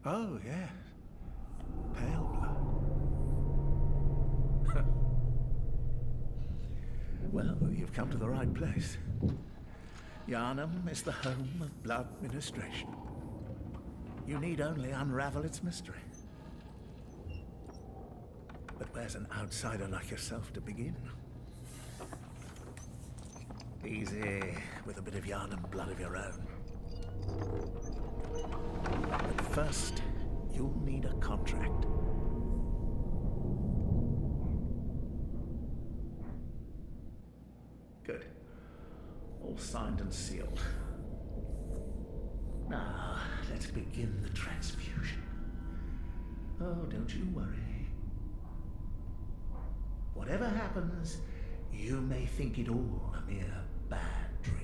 Oh, yes. Paleblood. Well, you've come to the right place. Yharnam is the home of blood ministration. You need only unravel its mystery. But where's an outsider like yourself to begin? Easy, with a bit of Yharnam blood of your own. But first, you'll need a contract. Good. All signed and sealed. Now, let's begin the transfusion. Oh, don't you worry. Whatever happens, you may think it all a mere bad dream.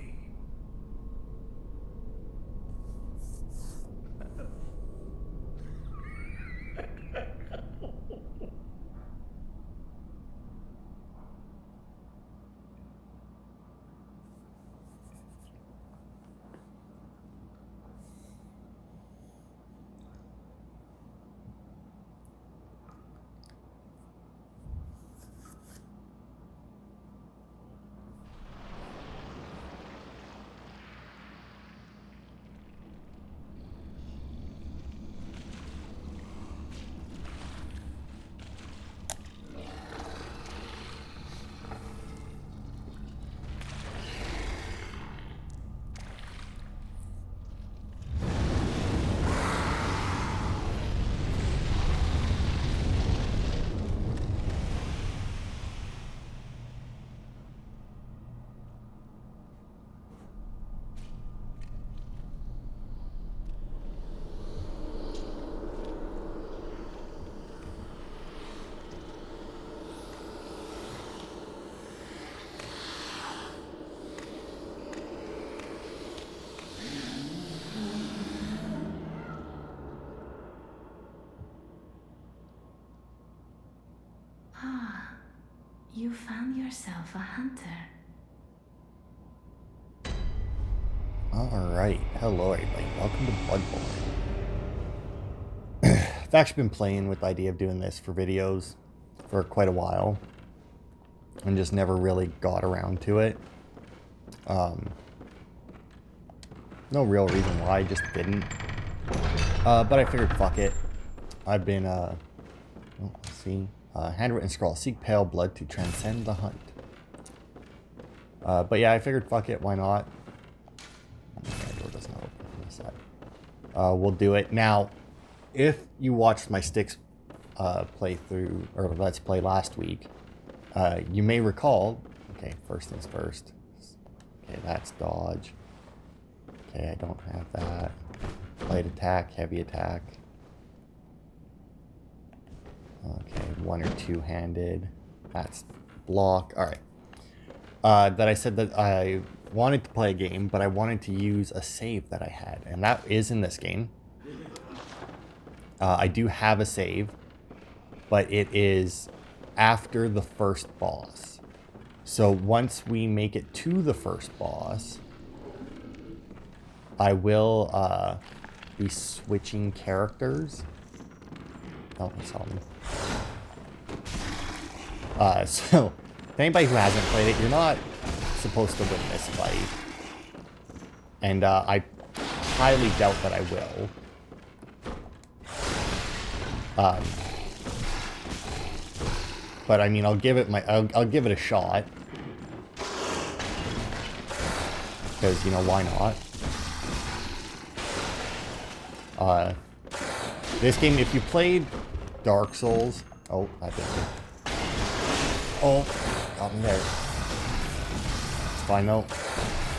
You found yourself a hunter. Alright, hello everybody, welcome to Bloodborne. I've actually been playing with the idea of doing this for videos for quite a while, and just never really got around to it. No real reason why, I just didn't. But I figured, fuck it. I've been, let's see. Handwritten scroll. Seek pale blood to transcend the hunt. But yeah, I figured, fuck it, why not? The door doesn't open from this side. We'll do it. Now, if you watched my Sticks playthrough, or Let's Play last week, you may recall, okay, first things first. Okay, that's dodge. Okay, I don't have that. Light attack, heavy attack. Okay, one or two-handed. That's block. Alright. That I said that I wanted to play a game, but I wanted to use a save that I had. And that is in this game. I do have a save, but it is after the first boss. So once we make it to the first boss, I will be switching characters. Oh, I saw me. So, if anybody who hasn't played it, you're not supposed to win this fight. And I highly doubt that I will. But I mean, I'll give it I'll give it a shot. Because, you know, why not? This game, if you played Dark Souls... Oh, I did. Oh, got me there. It's fine though.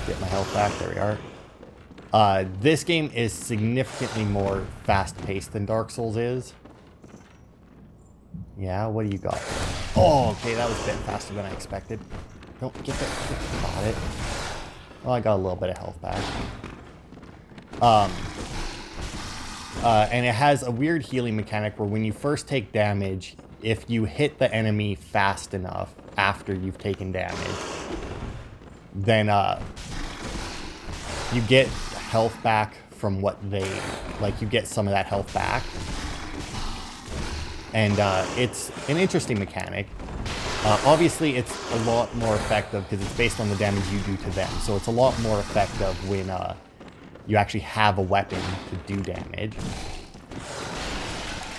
Get my health back. There we are. This game is significantly more fast-paced than Dark Souls is. Yeah, what do you got? Oh, okay, that was a bit faster than I expected. Don't get that. Got it. Well, I got a little bit of health back. And it has a weird healing mechanic where when you first take damage, if you hit the enemy fast enough after you've taken damage, then you get health back from what they, like, you get some of that health back. And it's an interesting mechanic. Obviously, it's a lot more effective because it's based on the damage you do to them. So it's a lot more effective when you actually have a weapon to do damage.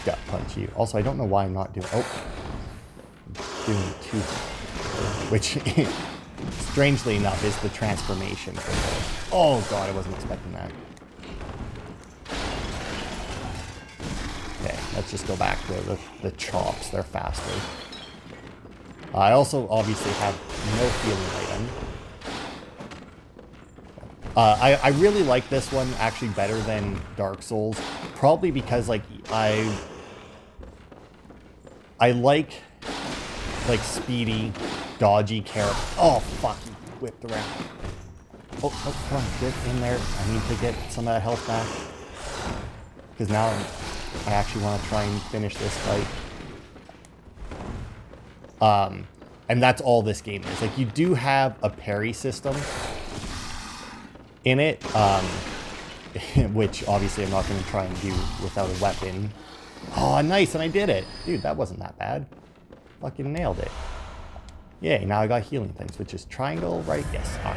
Gut punch you. Also, I don't know why I'm not doing... Oh. Doing two. Which, strangely enough, is the transformation for those. Oh, God, I wasn't expecting that. Okay, let's just go back to the chops. They're faster. I also obviously have no healing item. I really like this one actually better than Dark Souls, probably because like I like speedy, dodgy character. Oh fuck! He whipped around. Oh, come on, get in there. I need to get some of that health back because now I actually want to try and finish this fight. And that's all this game is. Like, you do have a parry system in it, which obviously I'm not going to try and do without a weapon. Oh, nice, and I did it. Dude, that wasn't that bad. Fucking nailed it. Yay, now I got healing things, which is triangle, right? Yes, all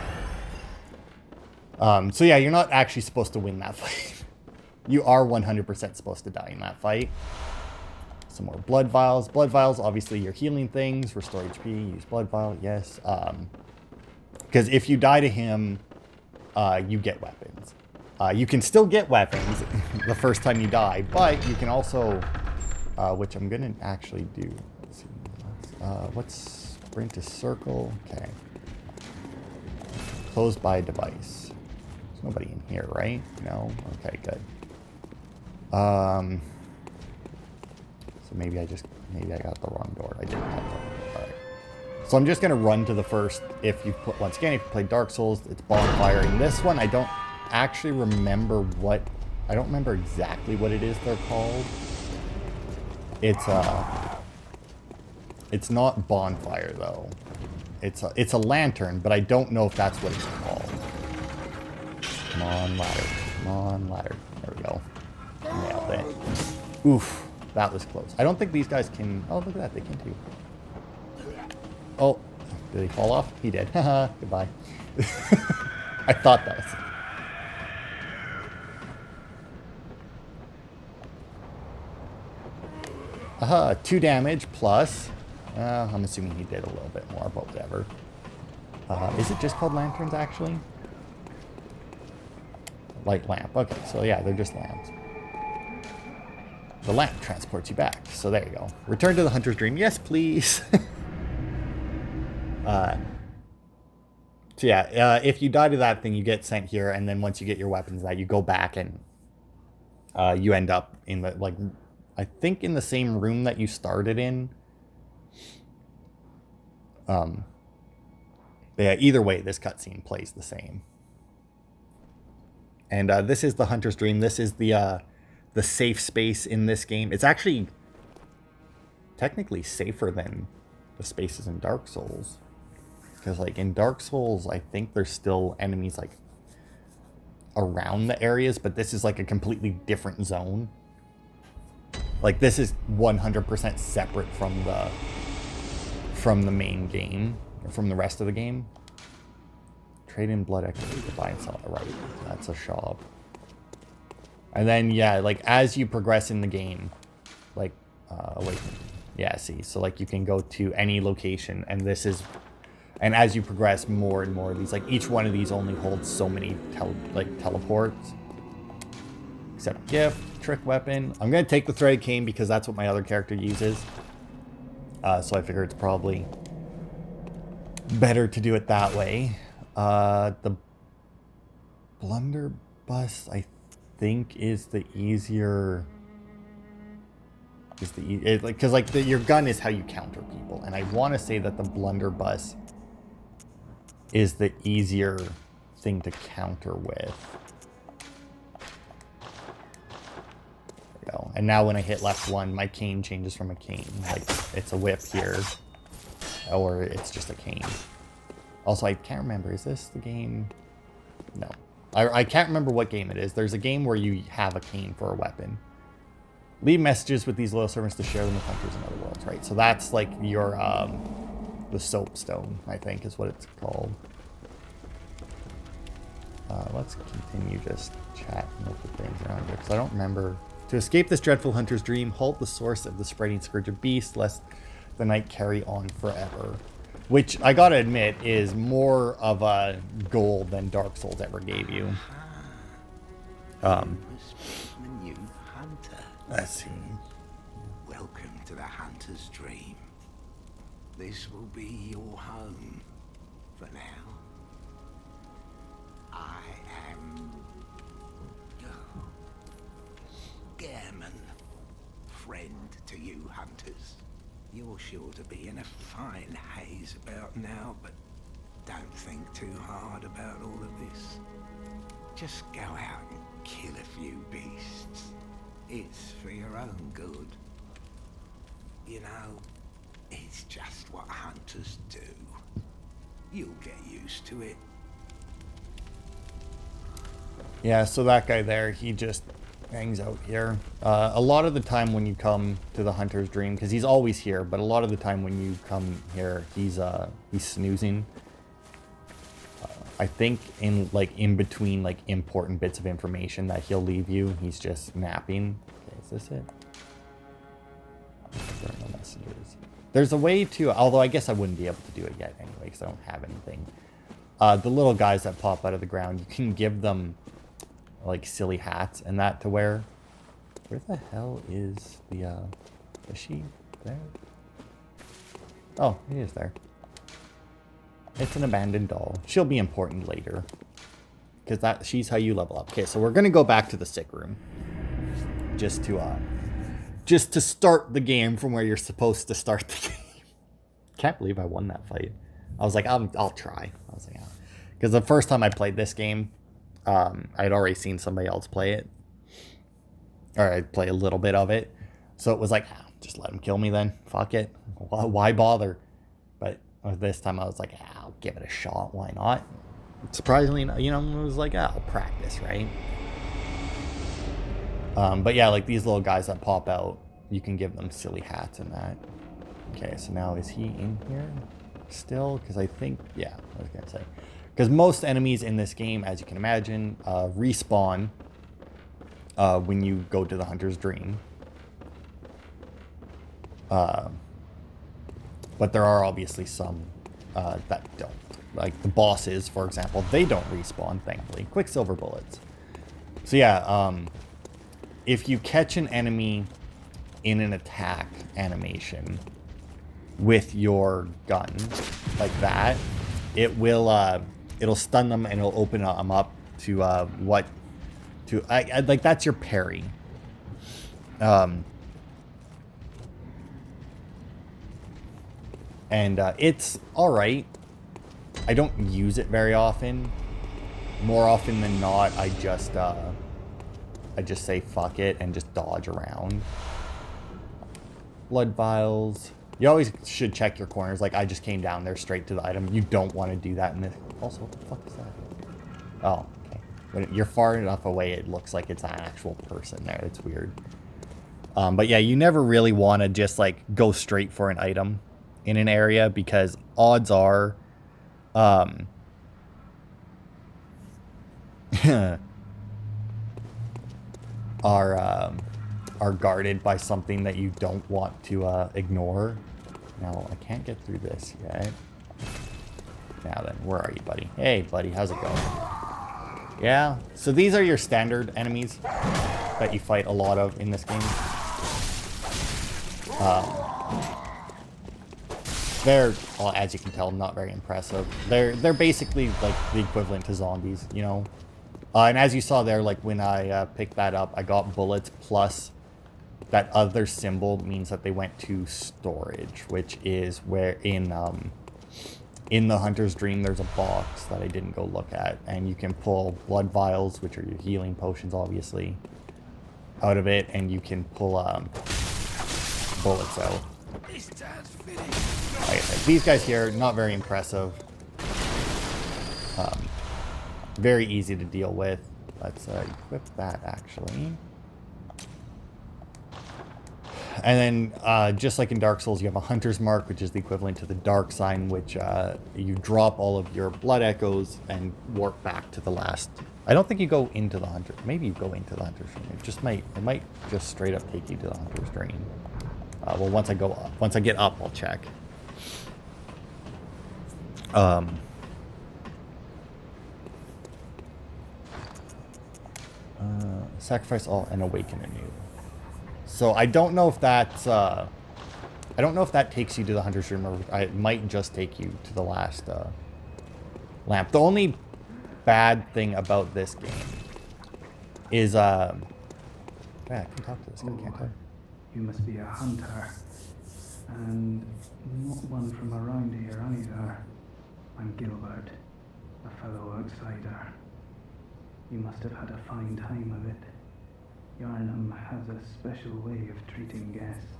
right. So yeah, you're not actually supposed to win that fight. You are 100% supposed to die in that fight. Some more blood vials. Blood vials, obviously, your healing things. Restore HP, use blood vial, yes. Because if you die to him, you get weapons. You can still get weapons the first time you die, but you can also, which I'm going to actually do. Let's see. What's sprint to circle? Okay. Closed by device. There's nobody in here, right? No? Okay, good. So maybe I got the wrong door. I didn't have the wrong door. All right. So I'm just going to run to the first. Once again, if you play Dark Souls, it's bonfire. In this one, I don't actually remember I don't remember exactly what it is they're called. It's not bonfire though. It's a lantern, but I don't know if that's what it's called. Come on, ladder. Come on, ladder. There we go. Nailed it. Oof. That was close. I don't think these guys can... Oh, look at that. They can too. Oh. Did he fall off? He did. Haha. Goodbye. I thought that was... Aha. 2 damage plus... I'm assuming he did a little bit more, but whatever. Is it just called lanterns, actually? Light lamp. Okay, so yeah, they're just lamps. The lamp transports you back. So there you go. Return to the Hunter's Dream. Yes, please. So yeah, if you die to that thing, you get sent here. And then once you get your weapons, you go back and you end up in the, like, I think in the same room that you started in. But yeah, either way, this cutscene plays the same. And this is the Hunter's Dream. This is the safe space in this game. It's actually technically safer than the spaces in Dark Souls. Because like in Dark Souls, I think there's still enemies like around the areas, but this is like a completely different zone. Like this is 100% separate from the main game, or from the rest of the game. Trade in blood activity to buy and sell. Right, that's a shop. And then, yeah, like, as you progress in the game, like, wait, yeah, see, so, like, you can go to any location, and this is, and as you progress, more and more of these, like, each one of these only holds so many, teleports. Except gift, trick weapon. I'm going to take the threaded cane because that's what my other character uses. So I figure it's probably better to do it that way. The blunderbuss, I think, is the easier. Because your gun is how you counter people, and I want to say that the blunderbuss is the easier thing to counter with. There we go. And now when I hit left 1, my cane changes from a cane. Like it's a whip here, or it's just a cane. Also, I can't remember. Is this the game? No. I can't remember what game it is. There's a game where you have a cane for a weapon. Leave messages with these loyal servants to share them with hunters in other worlds, right? So that's like your, the soapstone, I think is what it's called. Let's continue just chatting with the things around here, because I don't remember. To escape this dreadful hunter's dream, halt the source of the spreading scourge of beasts, lest the night carry on forever. Which, I gotta admit, is more of a goal than Dark Souls ever gave you. The new hunter. Let's see. Welcome to the hunter's dream. This will be your home for now. I am Gammon, friend to you hunters. You're sure to be in a fine haze about now, but don't think too hard about all of this. Just go out and kill a few beasts. It's for your own good. You know, it's just what hunters do. You'll get used to it. Yeah, so that guy there, he just hangs out here. A lot of the time when you come to the hunter's dream, because he's always here, but a lot of the time when you come here, he's snoozing. I think in between like important bits of information that he'll leave you, he's just napping. Okay, is this it? There are no messengers. There's a way to, although I guess I wouldn't be able to do it yet anyway, because I don't have anything. The little guys that pop out of the ground, you can give them like silly hats and that to wear. Where the hell is the is she there? Oh, he is there. It's an abandoned doll. She'll be important later, because she's how you level up. Okay, so we're gonna go back to the sick room, just to start the game from where you're supposed to start the game. Can't believe I won that fight. I was like, I'll try. I was like, because the first time I played this game, I'd already seen somebody else play it, or I'd play a little bit of it, so it was like, just let him kill me then. Fuck it. Why bother? But this time I was like, I'll give it a shot. Why not? Surprisingly, you know, it was like, I'll practice, right? But yeah, like these little guys that pop out, you can give them silly hats and that. Okay, so now is he in here still? Because I think, yeah, I was gonna say, because most enemies in this game, as you can imagine, respawn when you go to the hunter's dream. But there are obviously some that don't. Like the bosses, for example, they don't respawn, thankfully. Quicksilver bullets. So yeah, if you catch an enemy in an attack animation with your gun, like that, it will, it'll stun them and it'll open them up to, like that's your parry. And it's alright. I don't use it very often. More often than not, I just say fuck it and just dodge around. Blood vials. You always should check your corners. Like, I just came down there straight to the item. You don't want to do that in this. Also, what the fuck is that? Oh, okay. When you're far enough away, it looks like it's an actual person there. It's weird. But yeah, you never really want to just, like, go straight for an item in an area, because odds are are guarded by something that you don't want to ignore. Now, I can't get through this yet. Now then, where are you, buddy? Hey, buddy, how's it going? Yeah, so these are your standard enemies that you fight a lot of in this game. They're, well, as you can tell, not very impressive. They're basically like the equivalent to zombies, you know. And as you saw there, like when I picked that up, I got bullets plus that other symbol means that they went to storage, which is where in the hunter's dream there's a box that I didn't go look at, and you can pull blood vials, which are your healing potions, obviously, out of it, and you can pull bullets out. Like I said, these guys here, not very impressive. Very easy to deal with. Let's equip that, actually. And then, just like in Dark Souls, you have a Hunter's Mark, which is the equivalent to the Dark Sign, which you drop all of your blood echoes and warp back to the last. I don't think you go into the Hunter. Maybe you go into the Hunter's Dream. It might just straight up take you to the Hunter's Dream. Well, once I get up, I'll check. Sacrifice all and awaken anew. So I don't know if that's I don't know if that takes you to the Hunter's Dream, or it might just take you to the last lamp. The only bad thing about this game is yeah, I can talk to this guy, can't I? You must be a hunter, and not one from around here either. I'm Gilbert, a fellow outsider. You must have had a fine time of it. Yarnum has a special way of treating guests.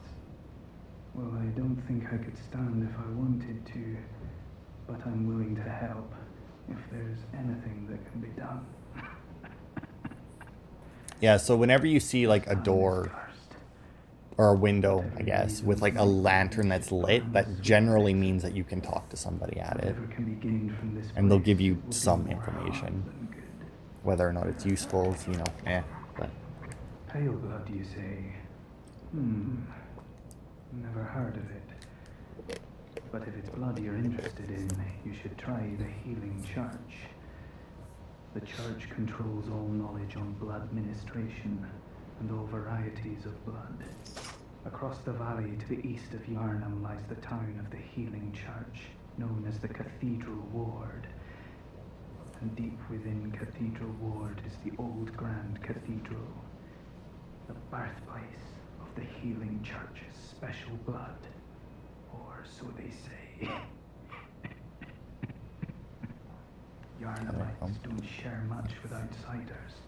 Well, I don't think I could stand if I wanted to, but I'm willing to help if there's anything that can be done. Yeah, so whenever you see like a door or a window, I guess, with like a lantern that's lit, that generally means that you can talk to somebody at it. And they'll give you some information. Whether or not it's useful is, you know, but... Paleblood, you say? Never heard of it. But if it's blood you're interested in, you should try the Healing Church. The church controls all knowledge on blood ministration and all varieties of blood. Across the valley to the east of Yarnum lies the town of the Healing Church, known as the Cathedral Ward. And deep within Cathedral Ward is the old Grand Cathedral, the birthplace of the Healing Church's special blood, or so they say. Yarnumites don't share much with outsiders.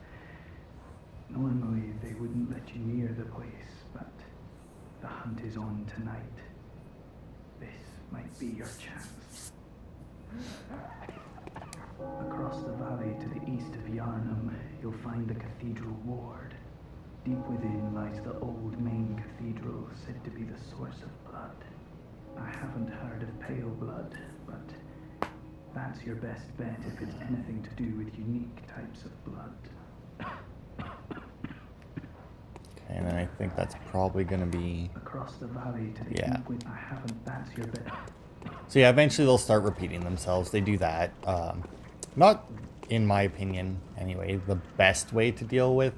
Normally they wouldn't let you near the place, but the hunt is on tonight. This might be your chance. Across the valley to the east of Yarnum, you'll find the Cathedral Ward. Deep within lies the old main cathedral, said to be the source of blood. I haven't heard of Paleblood, but that's your best bet if it's anything to do with unique types of blood. Okay, and then I think that's probably gonna be... Across the valley to the east, I haven't, that's your bet. So yeah, eventually they'll start repeating themselves. They do that. Not, in my opinion, anyway, the best way to deal with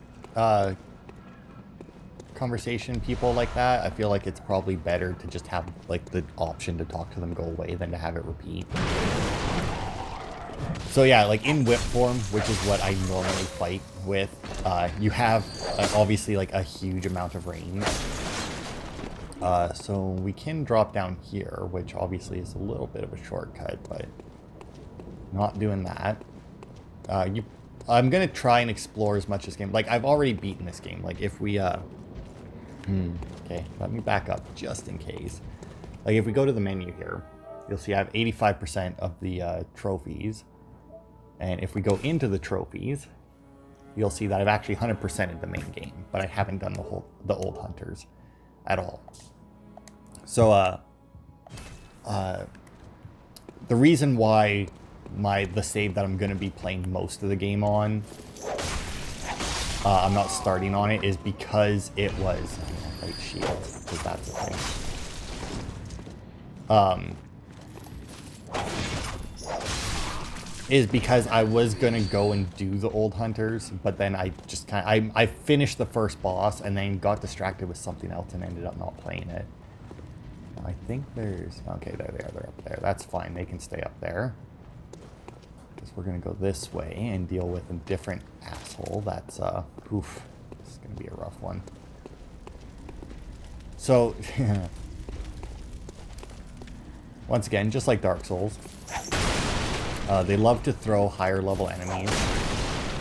conversation people like that. I feel like it's probably better to just have like the option to talk to them go away than to have it repeat. So yeah, like in whip form, which is what I normally fight with, you have obviously like a huge amount of range. So we can drop down here, which obviously is a little bit of a shortcut, but not doing that. I'm gonna try and explore as much as game. Like I've already beaten this game. Like if we okay, let me back up just in case. Like if we go to the menu here, you'll see I have 85% of the trophies, and if we go into the trophies, you'll see that I've actually 100%ed the main game, but I haven't done the old hunters at all. So the reason why the save that I'm going to be playing most of the game on, I'm not starting on it, is because it was right shield, because that's the thing. Is because I was gonna go and do the old hunters, but then I just I finished the first boss and then got distracted with something else and ended up not playing it. I think there's... Okay, there they are. They're up there. That's fine. They can stay up there. Because we're going to go this way and deal with a different asshole. That's, oof. This is going to be a rough one. So, once again, just like Dark Souls, they love to throw higher level enemies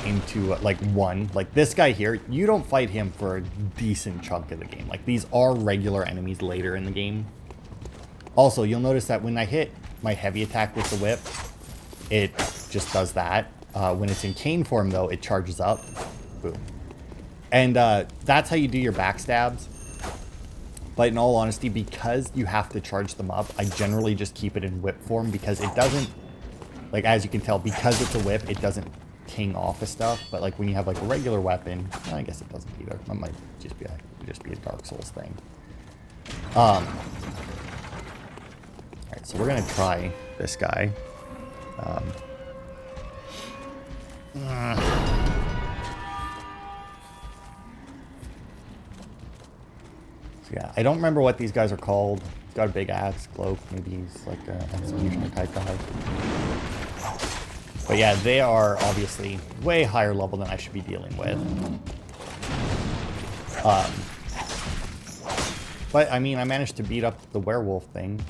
into, like this guy here. You don't fight him for a decent chunk of the game. Like, these are regular enemies later in the game. Also, you'll notice that when I hit my heavy attack with the whip, it just does that. When it's in cane form, though, it charges up. Boom. And that's how you do your backstabs. But in all honesty, because you have to charge them up, I generally just keep it in whip form because it doesn't, like, as you can tell, because it's a whip, it doesn't ting off of stuff. But like when you have like a regular weapon, I guess it doesn't either. That might just be a Dark Souls thing. Alright, so we're gonna try this guy. So yeah, I don't remember what these guys are called. He's got a big axe, cloak, maybe he's like an executioner type guy. But yeah, they are obviously way higher level than I should be dealing with. But I mean, I managed to beat up the werewolf thing.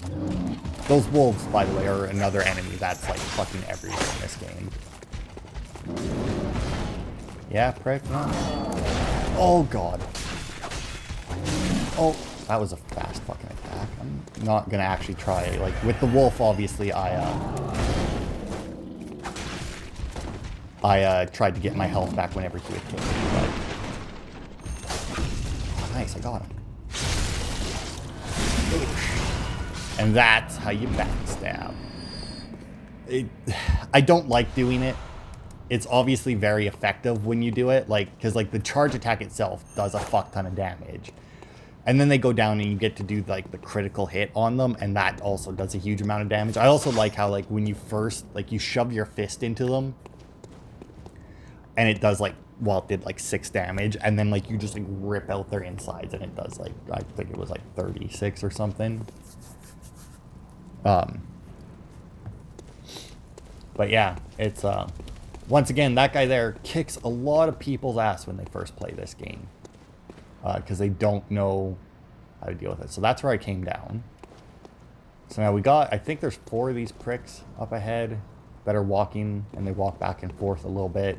Those wolves, by the way, are another enemy that's like fucking everywhere in this game. Yeah, prick. No. Oh god. Oh, that was a fast fucking attack. I'm not gonna actually try it. Like with the wolf, obviously, I tried to get my health back whenever he would kill me. But... oh, nice, I got him. And that's how you backstab. I don't like doing it. It's obviously very effective when you do it, like, because like the charge attack itself does a fuck ton of damage. And then they go down and you get to do like the critical hit on them, and that also does a huge amount of damage. I also like how like when you first, like you shove your fist into them, and it does like, well, it did like 6 damage, and then like you just like rip out their insides and it does like, I think it was like 36 or something. But yeah, it's once again, that guy there kicks a lot of people's ass when they first play this game, because they don't know how to deal with it. So that's where I came down. So now we got, I think there's 4 of these pricks up ahead that are walking, and they walk back and forth a little bit.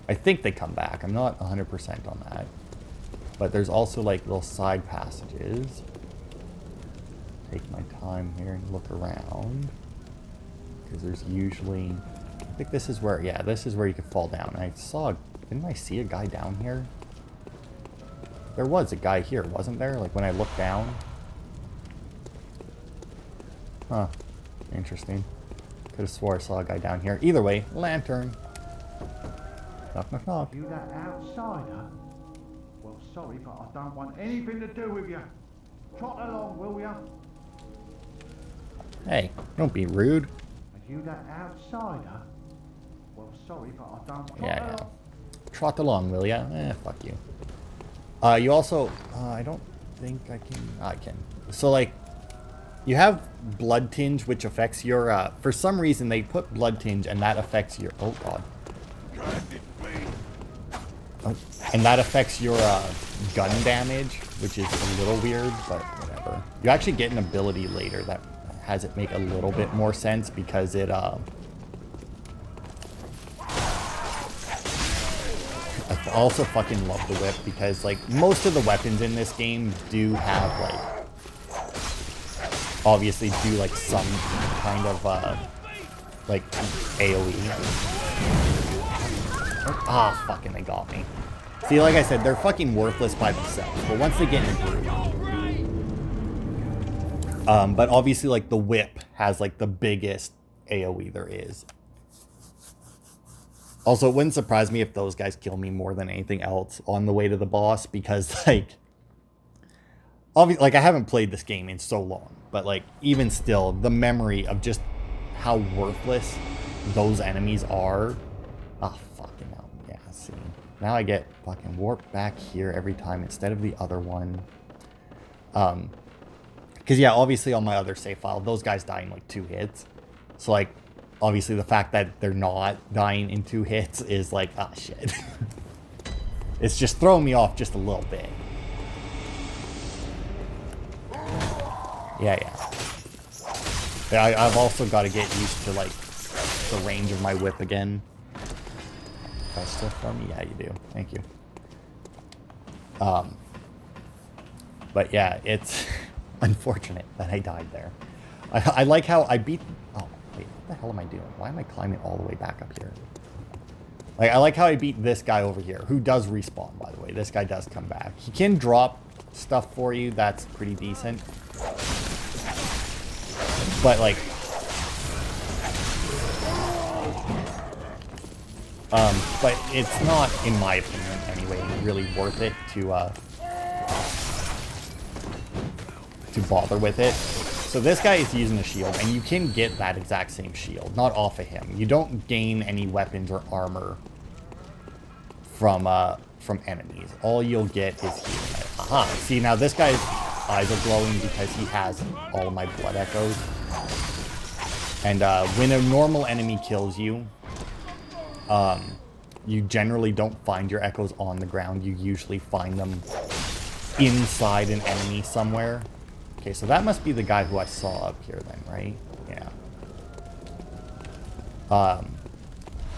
I think they come back. I'm not 100% on that. But there's also like little side passages. Take my time here and look around. Because there's usually... I think this is where... yeah, this is where you could fall down. I saw... didn't I see a guy down here? There was a guy here, wasn't there? Like when I looked down. Huh. Interesting. Could have swore I saw a guy down here. Either way, lantern. Knock, knock, knock. You that outsider? Well, sorry, but I don't want anything to do with you. Trot along, will ya? Hey, don't be rude. Are you that outsider? Well, sorry, but I don't... Yeah. Trot along, will ya? Fuck you. You also... I don't think I can... I can. So, like, you have Blood Tinge, which affects your... for some reason, they put Blood Tinge, and that affects your... oh, God. Oh, and that affects your gun damage, which is a little weird, but whatever. You actually get an ability later that has it make a little bit more sense, because it... I also fucking love the whip, because like most of the weapons in this game do have like, obviously do like some kind of like AoE. Ah, fucking they got me. See, like I said, they're fucking worthless by themselves, but once they get in a group. But obviously like the whip has like the biggest AoE there is. Also, it wouldn't surprise me if those guys kill me more than anything else on the way to the boss, because, like, obviously, like, I haven't played this game in so long, but, like, even still, the memory of just how worthless those enemies are. Ah, fucking hell. Yeah, see. Now I get fucking warped back here every time instead of the other one. Because, yeah, obviously on my other save file, those guys die in, like, 2 hits. So, like, obviously, the fact that they're not dying in 2 hits is like, ah, shit. It's just throwing me off just a little bit. Yeah. I've also got to get used to, like, the range of my whip again. Can I still throw me? Yeah, you do. Thank you. But, yeah, it's unfortunate that I died there. I like how I beat... oh. Wait, what the hell am I doing? Why am I climbing all the way back up here? Like, I like how I beat this guy over here, who does respawn, by the way. This guy does come back. He can drop stuff for you. That's pretty decent. But, like... but it's not, in my opinion, anyway, really worth it to bother with it. So this guy is using a shield, and you can get that exact same shield, not off of him. You don't gain any weapons or armor from enemies. All you'll get is healing. Aha! See, now this guy's eyes are glowing because he has all of my blood echoes. And when a normal enemy kills you, you generally don't find your echoes on the ground. You usually find them inside an enemy somewhere. Okay, so that must be the guy who I saw up here then, right? Yeah.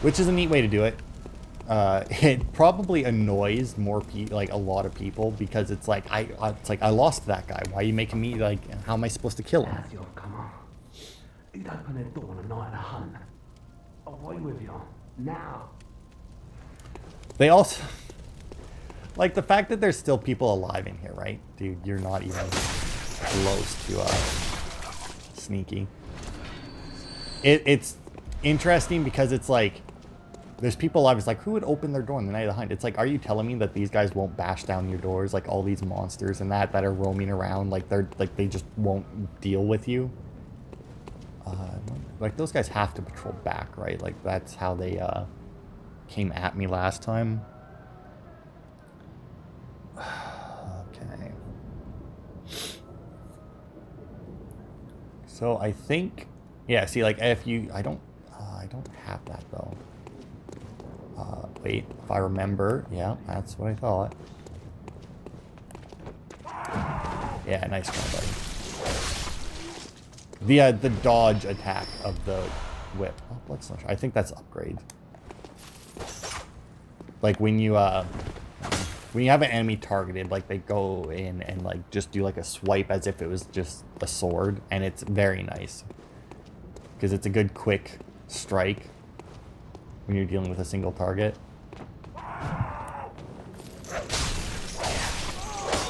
Which is a neat way to do it. It probably annoys a lot of people because it's like I lost that guy. Why are you making me like? How am I supposed to kill him? As you've come on, you'd open the door on a night of hunt. Away with you now. They also like the fact that there's still people alive in here, right? Dude, you're not even close to sneaky. It's interesting because it's like there's people alive. It's like, who would open their door in the night of the hunt? It's like, are you telling me that these guys won't bash down your doors, like all these monsters and that are roaming around, like they just won't deal with you? Like those guys have to patrol back, right? Like that's how they came at me last time. Okay. So I think, yeah. See, like if you, I don't have that though. Wait, if I remember, yeah, that's what I thought. Yeah, nice try, buddy. The dodge attack of the whip. Oh, blood slush. I think that's upgrade. Like when you have an enemy targeted, like they go in and like just do like a swipe as if it was just a sword, and it's very nice because it's a good quick strike when you're dealing with a single target.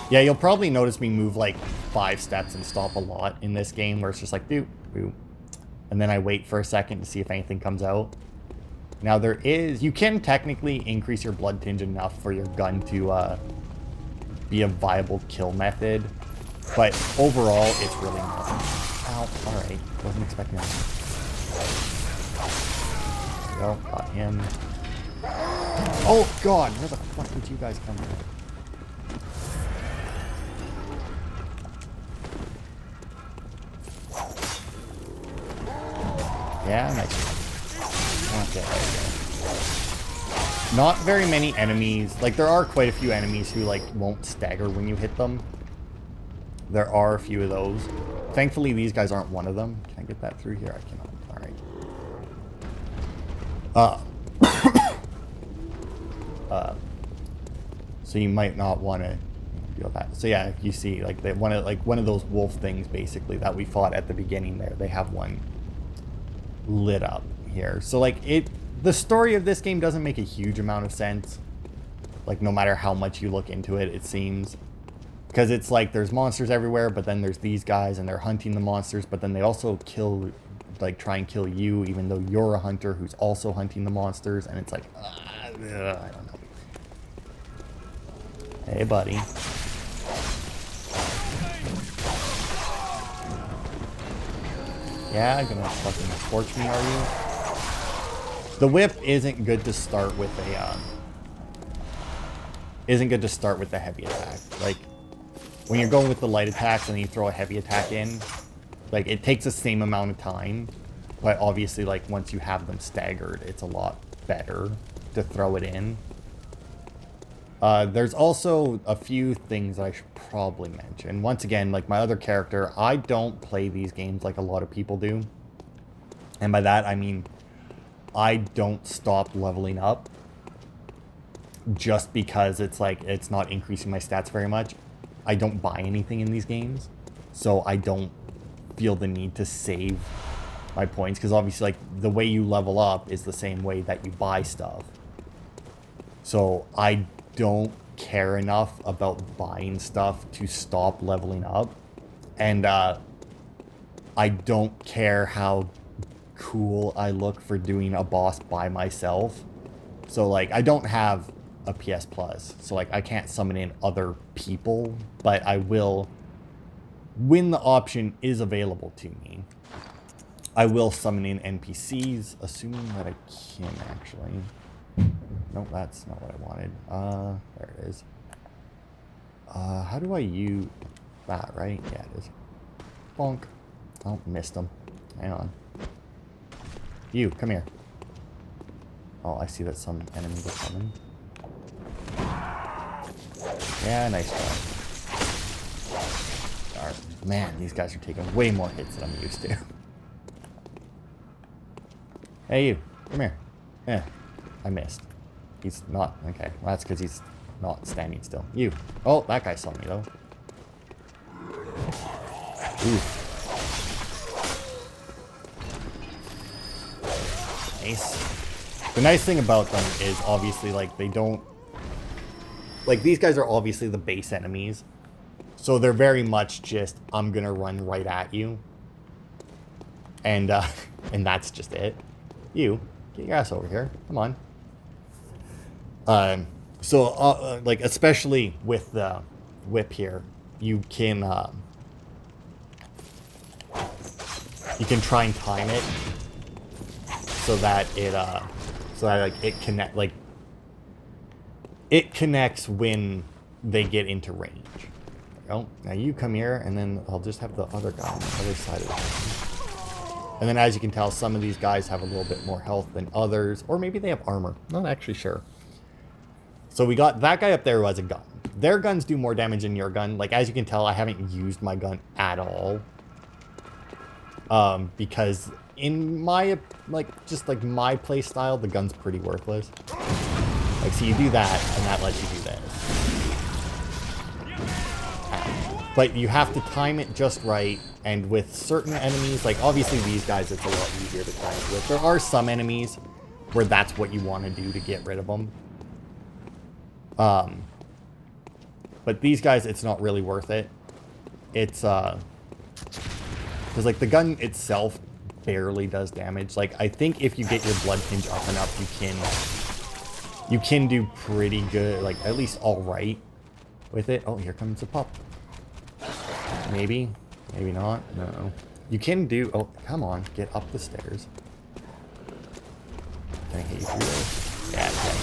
Yeah, you'll probably notice me move like 5 steps and stop a lot in this game where it's just like boop, boop. And then I wait for a second to see if anything comes out. Now you can technically increase your blood tinge enough for your gun to be a viable kill method. But overall, it's really nothing. Ow, alright. Wasn't expecting that. There we go, got him. Oh god, where the fuck did you guys come from? Yeah, nice. Okay, there we go. Not very many enemies. Like, there are quite a few enemies who, like, won't stagger when you hit them. There are a few of those. Thankfully, these guys aren't one of them. Can I get that through here? I cannot. Alright. So you might not want to deal with that. So yeah, you see, like, one of those wolf things, basically, that we fought at the beginning there. They have one lit up here. So like the story of this game doesn't make a huge amount of sense, like no matter how much you look into it, it seems, because it's like there's monsters everywhere, but then there's these guys and they're hunting the monsters, but then they also try and kill you even though you're a hunter who's also hunting the monsters, and it's like I don't know. Hey buddy. Yeah, gonna fucking torch me, are you? The whip isn't good to start with a heavy attack. Like when you're going with the light attacks and then you throw a heavy attack in, like it takes the same amount of time, but obviously like once you have them staggered, it's a lot better to throw it in. There's also a few things I should probably mention. Once again, like my other character, I don't play these games like a lot of people do. And by that, I mean, I don't stop leveling up just because it's like, it's not increasing my stats very much. I don't buy anything in these games, so I don't feel the need to save my points, because obviously like the way you level up is the same way that you buy stuff. So I don't care enough about buying stuff to stop leveling up. And I don't care how cool I look for doing a boss by myself. So like I don't have a PS Plus, so like I can't summon in other people, but I will, when the option is available to me, I will summon in NPCs, assuming that I can actually. Nope, that's not what I wanted. There it is. How do I use that, right? Yeah, it is. Bonk. Oh, missed him. Hang on. You, come here. Oh, I see that some enemies are coming. Yeah, nice job. Darn. Man, these guys are taking way more hits than I'm used to. Hey, you. Come here. Yeah, I missed. He's not. Okay, well, that's because he's not standing still. You. Oh, that guy saw me, though. Oof. Nice. The nice thing about them is obviously, like, they don't... Like, these guys are obviously the base enemies. So they're very much just, I'm gonna run right at you. And that's just it. You, get your ass over here. Come on. Like, especially with the whip here, you can try and time it so that it connects when they get into range. Oh, now you come here, and then I'll just have the other guy on the other side of the room. And then, as you can tell, some of these guys have a little bit more health than others, or maybe they have armor. Not actually sure. So we got that guy up there who has a gun. Their guns do more damage than your gun. Like, as you can tell, I haven't used my gun at all. Because in my, my play style, the gun's pretty worthless. Like, so you do that, and that lets you do this. But you have to time it just right, and with certain enemies, like, obviously these guys, it's a lot easier to time it with. There are some enemies where that's what you want to do to get rid of them. But these guys, it's not really worth it. It's, because, like, the gun itself barely does damage. Like, I think if you get your blood tinge up enough, you can do pretty good, like, at least alright with it. Oh, here comes a pup. Maybe. Maybe not. No. You can do... Oh, come on. Get up the stairs. Can I hit you through those? Yeah, okay.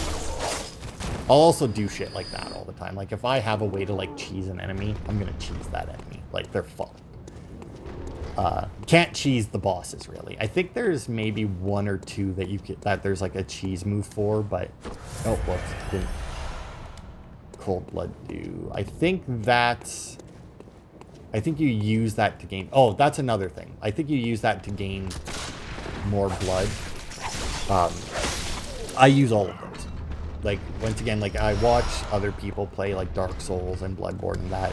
I'll also do shit like that all the time. Like, if I have a way to, like, cheese an enemy, I'm gonna cheese that enemy. Like, they're fucked. Can't cheese the bosses, really. I think there's maybe one or two that you get, that there's, like, a cheese move for, but... Oh, whoops. Didn't... Cold Blood do... I think that's... I think you use that to gain... Oh, that's another thing. I think you use that to gain more blood. I use all of those. Like, once again, like, I watch other people play, like, Dark Souls and Bloodborne and that.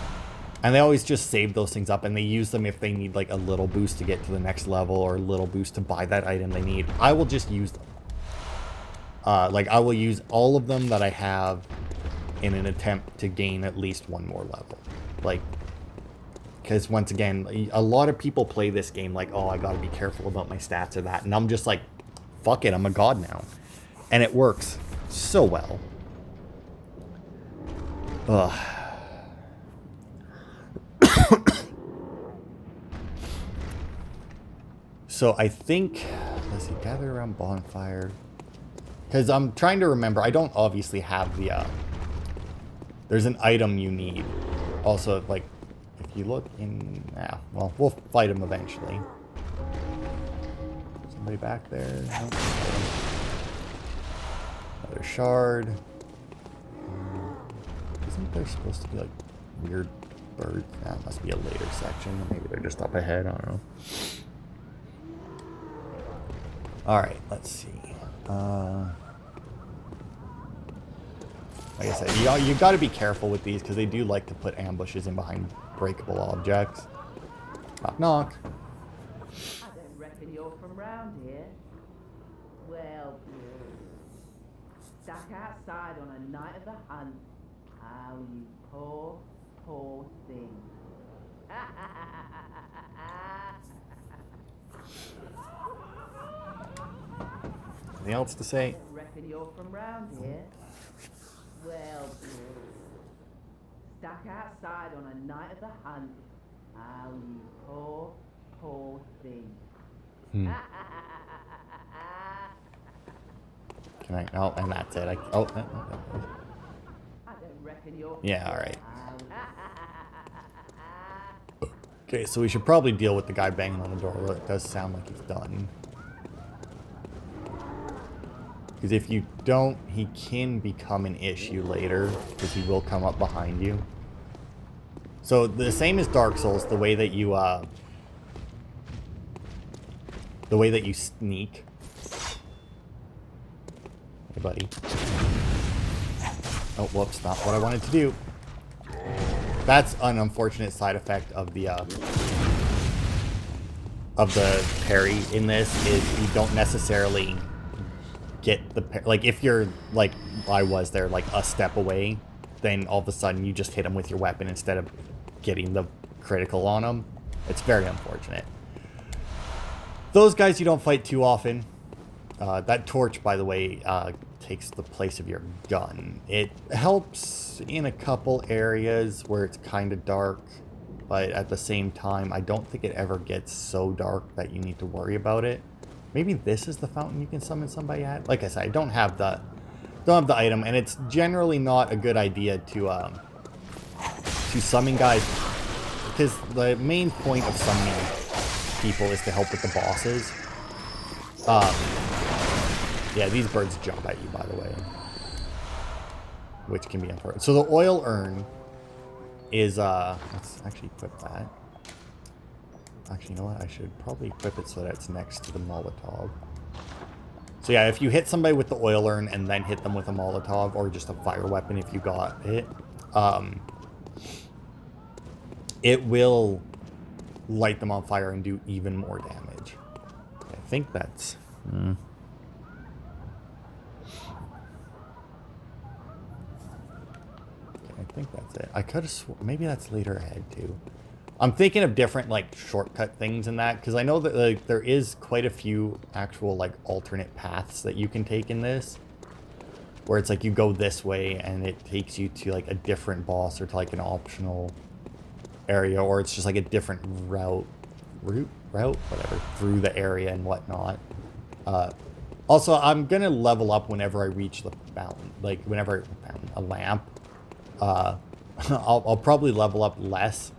And they always just save those things up, and they use them if they need, like, a little boost to get to the next level or a little boost to buy that item they need. I will just use them. Like, I will use all of them that I have in an attempt to gain at least one more level. Like... Because, once again, a lot of people play this game like, oh, I gotta be careful about my stats or that. And I'm just like, fuck it, I'm a god now. And it works so well. Ugh. So, I think... Let's see, gather around bonfire. Because I'm trying to remember, I don't obviously have the... There's an item you need. Also, like... You look in... Yeah, well, we'll fight him eventually. Somebody back there? Nope. Another shard. Isn't there supposed to be, like, weird birds? That must be a later section. Or maybe they're just up ahead. I don't know. Alright, let's see. Like I said, you got to be careful with these because they do like to put ambushes in behind breakable objects. Knock, knock. I don't reckon you're from round here. Well, Stuck outside on a night of the hunt. Oh, you poor, poor thing. Anything else to say? Reckon you're from round here? Well, stuck outside on a night of the hunt. Oh, you poor, poor thing. Can I? Oh, and that's it. I don't reckon you're. Yeah, alright. Okay, so we should probably deal with the guy banging on the door. Well, it does sound like he's done. Because if you don't, he can become an issue later, because he will come up behind you. So the same as Dark Souls, the way that you sneak. Hey, buddy. Oh, whoops, not what I wanted to do. That's an unfortunate side effect of the parry in this, is you don't necessarily get the like, if you're like I was there, like a step away, then all of a sudden you just hit him with your weapon instead of getting the critical on him. It's very unfortunate. Those guys you don't fight too often. That torch, by the way, takes the place of your gun. It helps in a couple areas where it's kind of dark, but at the same time, I don't think it ever gets so dark that you need to worry about it. Maybe this is the fountain you can summon somebody at. Like I said, I don't have the item, and it's generally not a good idea to summon guys, because the main point of summoning people is to help with the bosses. Yeah, these birds jump at you, by the way, which can be important. So the oil urn is let's actually equip that. Actually, you know what? I should probably equip it so that it's next to the Molotov. So yeah, if you hit somebody with the oil urn and then hit them with a Molotov, or just a fire weapon if you got it, it will light them on fire and do even more damage. I think that's... I think that's it. I could have maybe that's later ahead too. I'm thinking of different like shortcut things in that, because I know that like there is quite a few actual like alternate paths that you can take in this, where it's like you go this way and it takes you to like a different boss or to like an optional area, or it's just like a different route, whatever, through the area and whatnot. Also, I'm gonna level up whenever I reach the fountain, like whenever a lamp. I'll probably level up less.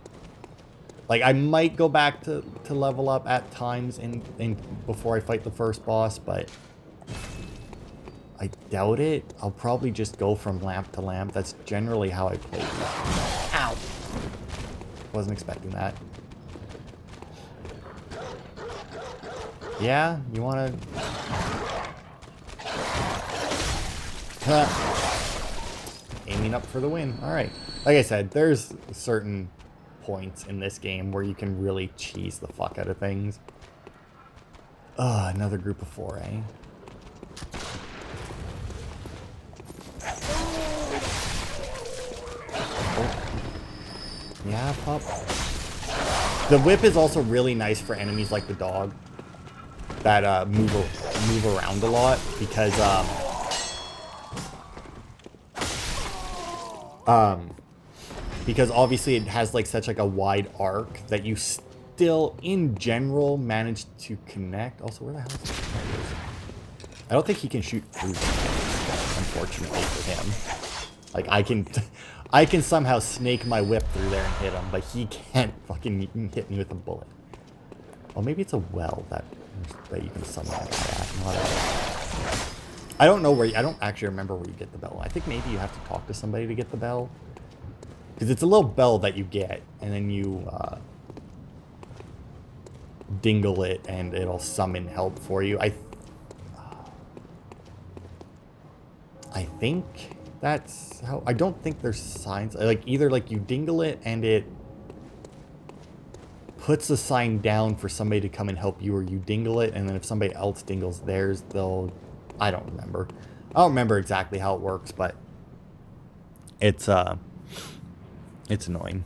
Like, I might go back to level up at times in before I fight the first boss, but I doubt it. I'll probably just go from lamp to lamp. That's generally how I play this. Ow! Wasn't expecting that. Yeah, you wanna... Aiming up for the win. Alright. Like I said, there's certain points in this game where you can really cheese the fuck out of things. Another group of 4, eh? Oh. Yeah, pup. The whip is also really nice for enemies like the dog that move around a lot, because because obviously it has like such like a wide arc that you still in general manage to connect. Also, where the hell is this? I don't think he can shoot through them, unfortunately for him. Like I can somehow snake my whip through there and hit him, but he can't fucking hit me with a bullet. Well, maybe it's a well that you can summon that guy at. Not I don't know where I don't actually remember where you get the bell. I think maybe you have to talk to somebody to get the bell. Because it's a little bell that you get, and then you dingle it, and it'll summon help for you. I think that's how... I don't think there's signs. Like, either like you dingle it, and it puts the sign down for somebody to come and help you, or you dingle it, and then if somebody else dingles theirs, they'll... I don't remember. I don't remember exactly how it works, but it's annoying.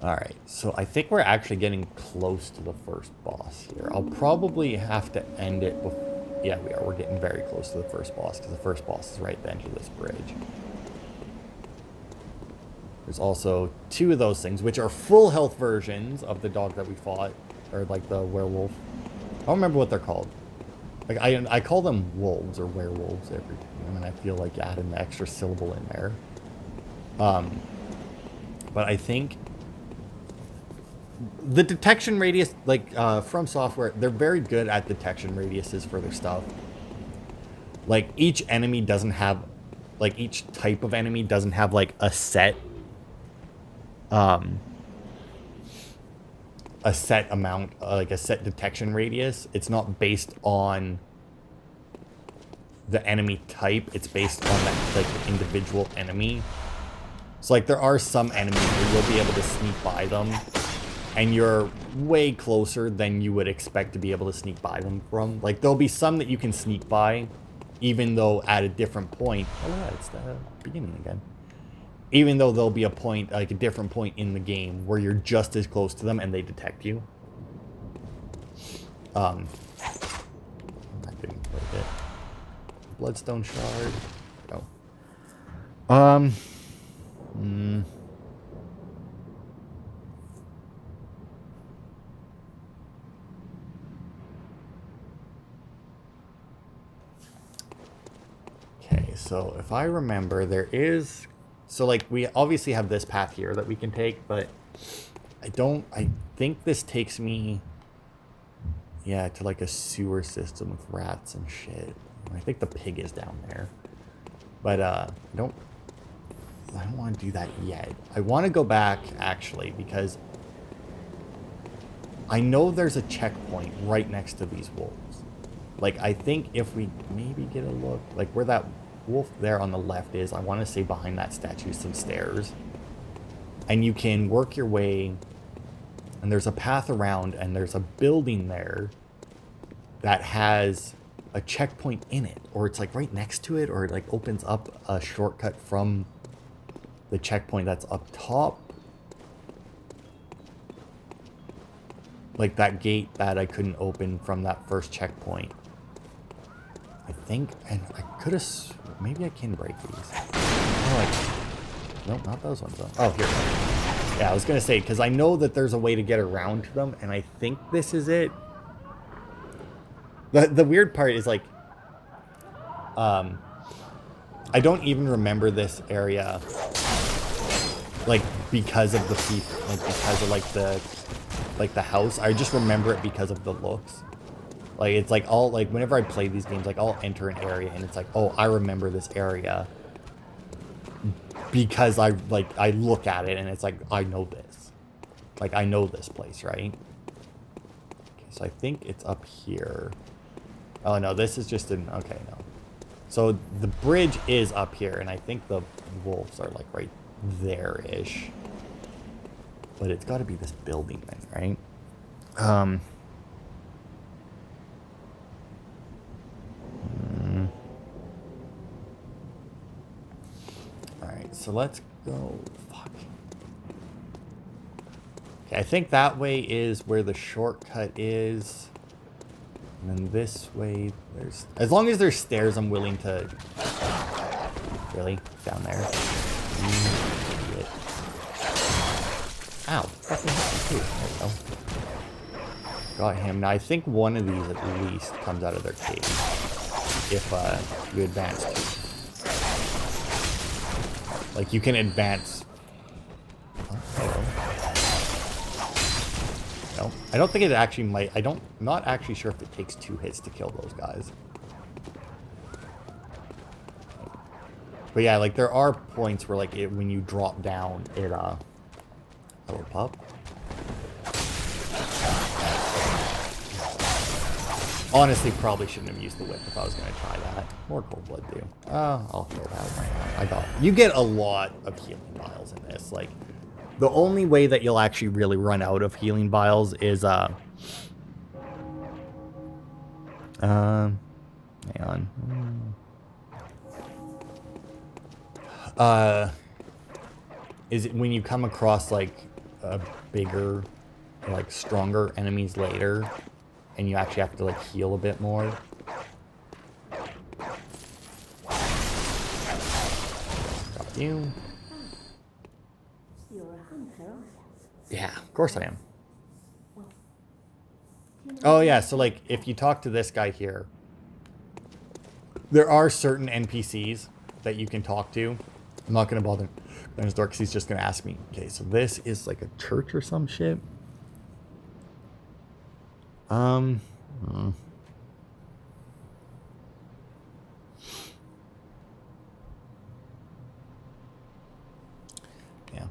Alright, so I think we're actually getting close to the first boss here. I'll probably have to end it before... Yeah, we are. We're getting very close to the first boss, because the first boss is right at the end of this bridge. There's also 2 of those things, which are full health versions of the dog that we fought, or like the werewolf. I don't remember what they're called. Like I call them wolves or werewolves every time, and I feel like adding the extra syllable in there. But I think the detection radius, like From Software, they're very good at detection radiuses for their stuff. Like each enemy doesn't have, like each type of enemy doesn't have like a set amount, like a set detection radius. It's not based on the enemy type. It's based on that, like the individual enemy. So like there are some enemies where you'll be able to sneak by them, and you're way closer than you would expect to be able to sneak by them from. Like there'll be some that you can sneak by, even though at a different point. Oh yeah, it's the beginning again. Even though there'll be a point, like a different point in the game where you're just as close to them and they detect you. I didn't play it. Bloodstone shard. No. Okay, so if I remember, there is... So, like, we obviously have this path here that we can take, but I think this takes me, yeah, to, like, a sewer system with rats and shit. I think the pig is down there. But, I don't want to do that yet. I want to go back, actually, because I know there's a checkpoint right next to these wolves. Like, I think if we maybe get a look, like, where that wolf there on the left is, I want to say behind that statue some stairs, and you can work your way, and there's a path around, and there's a building there that has a checkpoint in it, or it's like right next to it, or it like opens up a shortcut from the checkpoint that's up top, like that gate that I couldn't open from that first checkpoint, I think. And I could have... Maybe I can break these. Oh, nope, not those ones though. Oh, here. Yeah, I was going to say, because I know that there's a way to get around to them, and I think this is it. The weird part is, like, I don't even remember this area, like, because of the people, like, because of, like, the house. I just remember it because of the looks. Like, it's like all, like, whenever I play these games, like, I'll enter an area and it's like, oh, I remember this area because I look at it and it's like, I know this. Like, I know this place, right? Okay, so I think it's up here. Oh, no, this is just an, okay, no. So the bridge is up here, and I think the wolves are, like, right there-ish. But it's got to be this building thing, right? Alright, so let's go... Fuck. Okay, I think that way is where the shortcut is. And then this way, there's... As long as there's stairs, I'm willing to... Really? Down there? Shit. Ow. Fucking hit me too. There we go. Got him. Now, I think one of these at least comes out of their cave. If you advance too. Like, you can advance... Oh, hello. No, I don't think it actually might... I'm not actually sure if it takes 2 hits to kill those guys. But yeah, like, there are points where, like, when you drop down, it, Hello, pup. Honestly, probably shouldn't have used the whip if I was going to try that. More cold blood, too. I'll throw that. I got it. You get a lot of healing vials in this. Like, the only way that you'll actually really run out of healing vials is, Hang on. Is it when you come across like a bigger, like stronger enemies later, and you actually have to like heal a bit more? Got you. You're a hunter, aren't you? Yeah, of course I am. Oh yeah, so like if you talk to this guy here, there are certain NPCs that you can talk to. I'm not gonna bother on his door because he's just gonna ask me. Okay, so this is like a church or some shit. Yeah,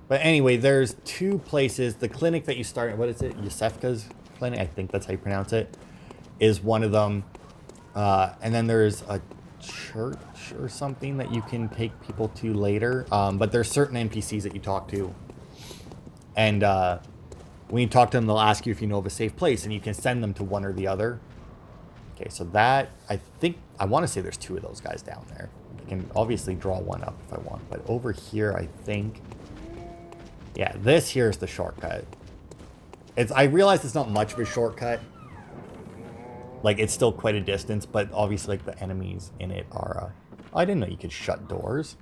but anyway, there's two places. The clinic that you start, what is it? Yusefka's clinic, I think that's how you pronounce it, is one of them. And then there's a church or something that you can take people to later. But there's certain NPCs that you talk to. And when you talk to them, they'll ask you if you know of a safe place, and you can send them to one or the other. Okay, so that, I want to say there's two of those guys down there. I can obviously draw one up if I want, but over here, I think, yeah, this here is the shortcut. I realize it's not much of a shortcut. Like, it's still quite a distance, but obviously, like, the enemies in it are, I didn't know you could shut doors.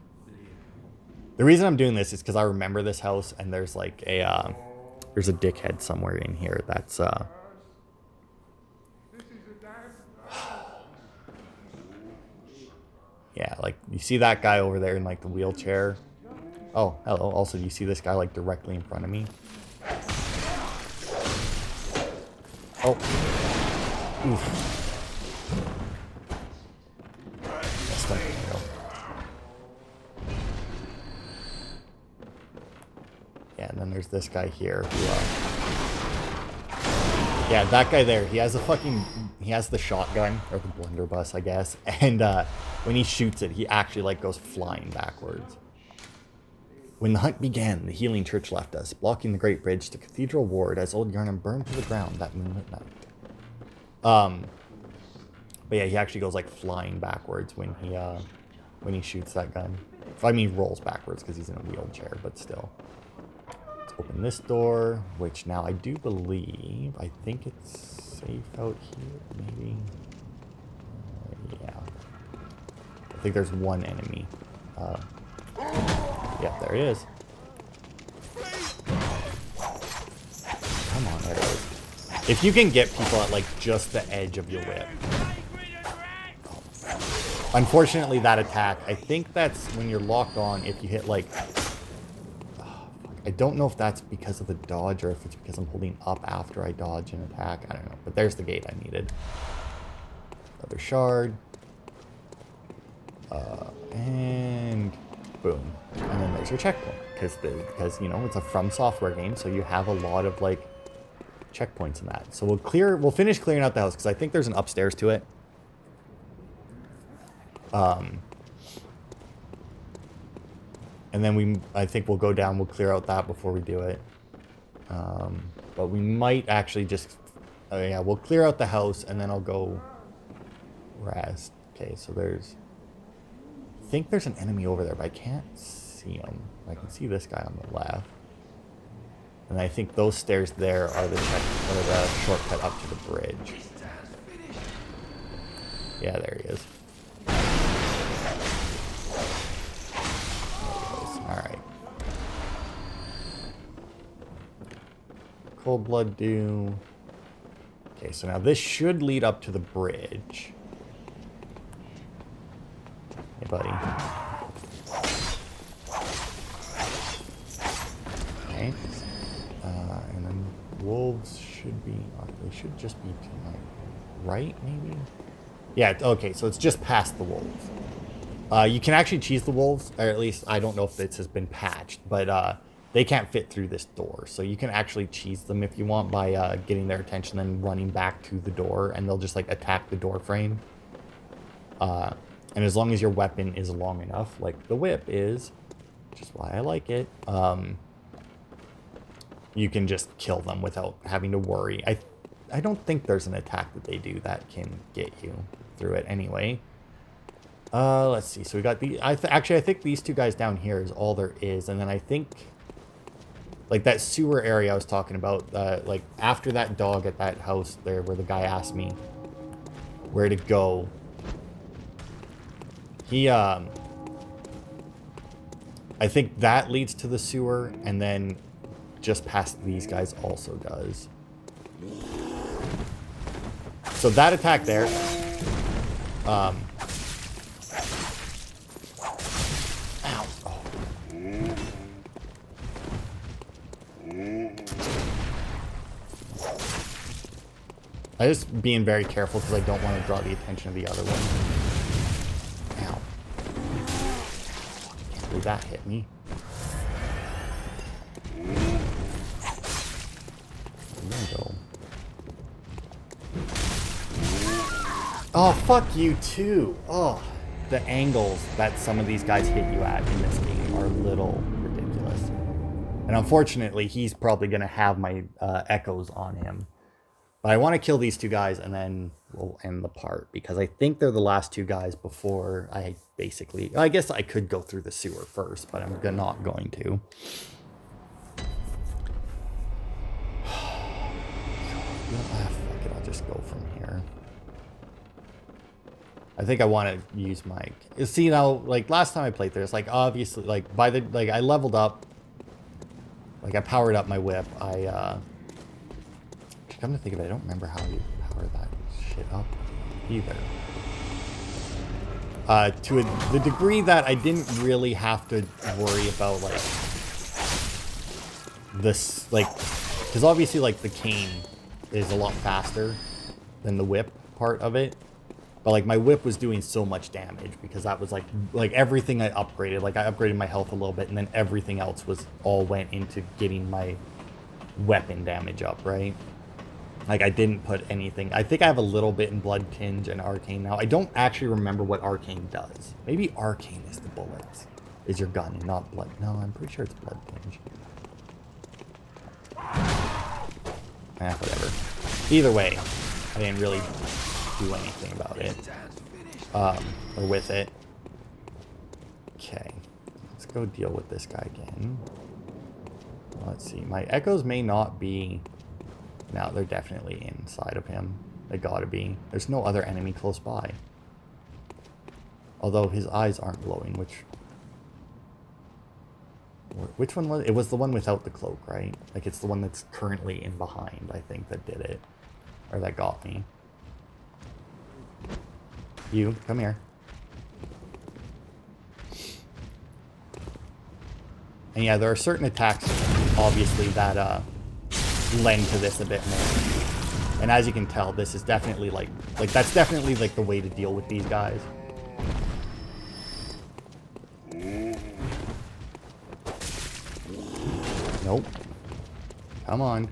The reason I'm doing this is because I remember this house, and there's, like, there's a dickhead somewhere in here that's, yeah, like, you see that guy over there in, like, the wheelchair? Oh, hello. Also, do you see this guy, like, directly in front of me? Oh. Oof. That's not gonna go. Yeah, and then there's this guy here who, yeah, that guy there, he has the shotgun, or the blunderbuss, I guess, and when he shoots it, he actually, like, goes flying backwards. When the hunt began, the healing church left us, blocking the great bridge to Cathedral Ward as old Yarnum burned to the ground that moonlit night. But yeah, he actually goes, like, flying backwards when he shoots that gun. I mean, rolls backwards because he's in a wheelchair, but still. Let's open this door, which now I do believe, I think it's safe out here, maybe. Yeah. I think there's one enemy. Yeah, there it is. Come on, there it is. If you can get people at, like, just the edge of your whip. Unfortunately, that attack, I think that's when you're locked on, if you hit, like... I don't know if that's because of the dodge or if it's because I'm holding up after I dodge an attack. I don't know. But there's the gate I needed. Another shard. And boom. And then there's your checkpoint. Because, you know, it's a From Software game, so you have a lot of, like, checkpoints in that. So we'll finish clearing out the house, because I think there's an upstairs to it. And then I think we'll go down, we'll clear out that before we do it. But we might actually just, yeah, we'll clear out the house and then I'll go rest. Okay, so I think there's an enemy over there, but I can't see him. I can see this guy on the left. And I think those stairs there are the shortcut up to the bridge. Yeah, there he is. Alright. Cold blood do. Okay, so now this should lead up to the bridge. Hey, buddy. Okay. And then wolves should be... They should just be to my right, maybe? Yeah, okay, so it's just past the wolves. You can actually cheese the wolves, or at least I don't know if this has been patched, but they can't fit through this door. So you can actually cheese them if you want by getting their attention and running back to the door, and they'll just like attack the door frame. And as long as your weapon is long enough, like the whip is, which is why I like it, you can just kill them without having to worry. I don't think there's an attack that they do that can get you. through it anyway. Let's see. So we got the... Actually, I think these two guys down here is all there is. And then I think... Like, that sewer area I was talking about, like, after that dog at that house there where the guy asked me where to go, he, I think that leads to the sewer, and then just past these guys also does. So that attack there, ow. Oh. I'm just being very careful because I don't want to draw the attention of the other one. Ow. Can't believe that hit me. There we go. Oh, fuck you too. Oh, the angles that some of these guys hit you at in this game are a little ridiculous. And unfortunately, he's probably going to have my echoes on him. But I want to kill these two guys and then we'll end the part. Because I think they're the last two guys before I basically... I guess I could go through the sewer first, but I'm not going to. Fuck it, I'll just go from here. I think I want to use my... See, now, like, last time I played this, like, obviously, like, by the... Like, I leveled up. Like, I powered up my whip. Come to think of it, I don't remember how you power that shit up either. To the degree that I didn't really have to worry about, like, this, like... Because obviously, like, the cane is a lot faster than the whip part of it. But, like, my whip was doing so much damage because that was, like everything I upgraded. Like, I upgraded my health a little bit, and then everything else was all went into getting my weapon damage up, right? Like, I didn't put anything. I think I have a little bit in Blood Tinge and Arcane now. I don't actually remember what Arcane does. Maybe Arcane is the bullets. Is your gun, not Blood. No, I'm pretty sure it's Blood Tinge. Whatever. Either way, I didn't really do anything about it. Or with it. Okay. Let's go deal with this guy again. Let's see. My echoes may not be... No, they're definitely inside of him. They gotta be. There's no other enemy close by. Although his eyes aren't glowing, which... Which one was it? It was the one without the cloak, right? Like, it's the one that's currently in behind, I think, that did it. Or that got me. You, come here. And yeah, there are certain attacks, obviously, that lend to this a bit more. And as you can tell, this is definitely, like that's definitely, like, the way to deal with these guys. Nope. Come on.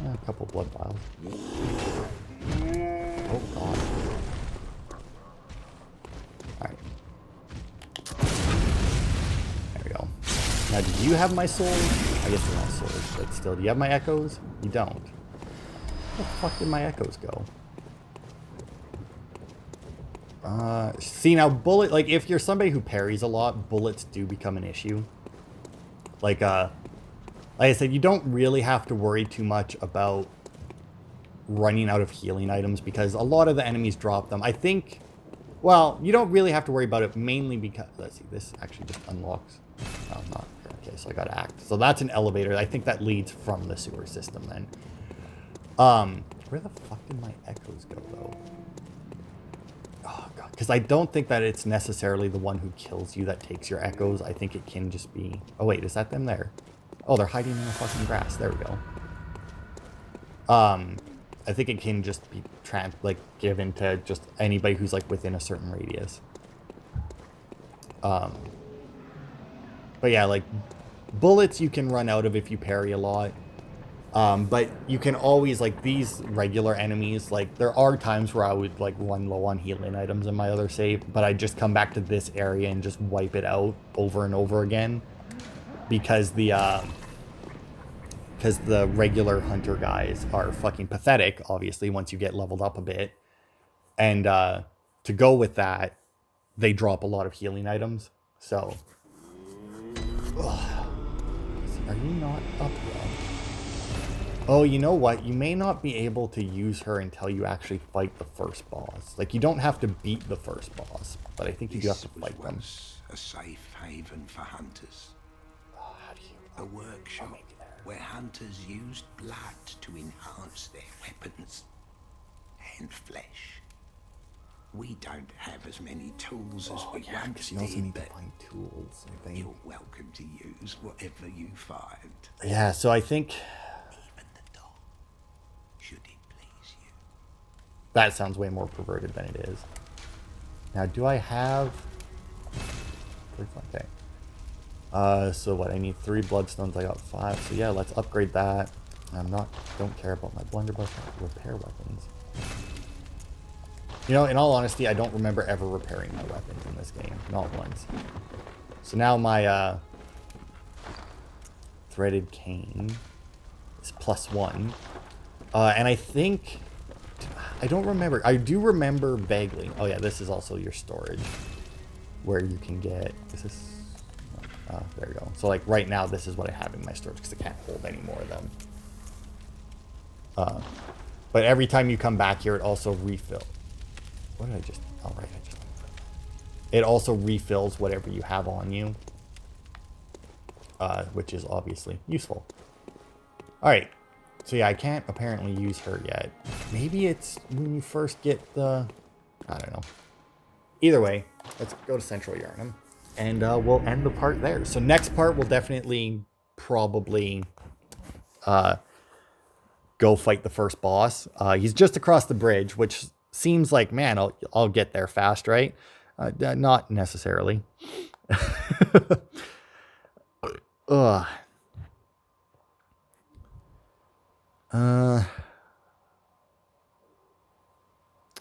A couple blood vials. Oh god. Alright. There we go. Now, do you have my swords? I guess they're not swords, but still. Do you have my echoes? You don't. Where the fuck did my echoes go? See, now, bullet... Like, if you're somebody who parries a lot, bullets do become an issue. Like I said, you don't really have to worry too much about running out of healing items because a lot of the enemies drop them. I think, well, you don't really have to worry about it mainly because, let's see, this actually just unlocks. Oh, not, okay, so I gotta act. So that's an elevator. I think that leads from the sewer system then. Where the fuck did my echoes go though? Oh god, because I don't think that it's necessarily the one who kills you that takes your echoes. I think it can just be, oh wait, is that them there? Oh, they're hiding in the fucking grass. There we go. I think it can just be given to just anybody who's like within a certain radius. But yeah, like bullets you can run out of if you parry a lot. But you can always, like, these regular enemies, like, there are times where I would, like, run low on healing items in my other save, but I just come back to this area and just wipe it out over and over again. Because the because the regular hunter guys are fucking pathetic, obviously, once you get leveled up a bit. And to go with that, they drop a lot of healing items. So, are you not up yet? Oh, you know what? You may not be able to use her until you actually fight the first boss. Like, you don't have to beat the first boss, but I think you do have to fight them. A safe haven for hunters. Oh, how do you? A workshop where hunters used blood to enhance their weapons and flesh. We don't have as many tools as we once you also did, need to but find tools, I think. you're welcome to use whatever you find. Yeah, so I think Even the dog, should it please you. that sounds way more perverted than it is. Now, do I have... Okay. So what, I need 3 bloodstones, I got 5. So yeah, let's upgrade that. Don't care about my blunderbuss, I have to repair weapons. You know, in all honesty, I don't remember ever repairing my weapons in this game. Not once. So now my threaded cane is +1. And I think... I don't remember. I do remember vaguely. Oh yeah, this is also your storage. Where you can get... Is this... there you go. So like right now, this is what I have in my storage because I can't hold any more of them. But every time you come back here, it also refills. What did I just... Oh, right. It also refills whatever you have on you. Which is obviously useful. Alright. So yeah, I can't apparently use her yet. Maybe it's when you first get the... I don't know. Either way, let's go to Central Yharnam. And we'll end the part there. So next part, we'll definitely probably go fight the first boss. He's just across the bridge, which seems like, man, I'll get there fast, right? Not necessarily. Ugh.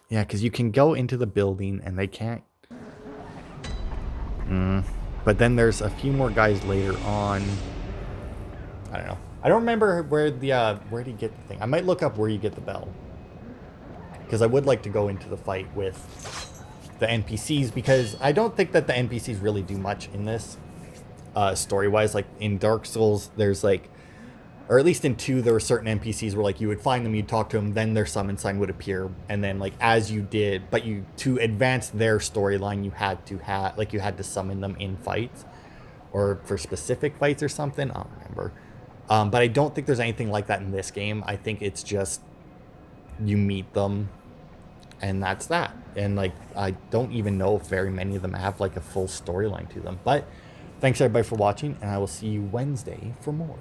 Yeah, because you can go into the building and they can't. But then there's a few more guys later on. I don't know. I don't remember where do you get the thing. I might look up where you get the bell. Because I would like to go into the fight with the NPCs, because I don't think that the NPCs really do much in this story-wise. Like in Dark Souls, there's like, or at least in 2, there were certain NPCs where like you would find them, you'd talk to them, then their summon sign would appear, and then like as you did, but to advance their storyline, you had to summon them in fights, or for specific fights or something. I don't remember. But I don't think there's anything like that in this game. I think it's just you meet them, and that's that. And like I don't even know if very many of them have like a full storyline to them. But thanks everybody for watching, and I will see you Wednesday for more.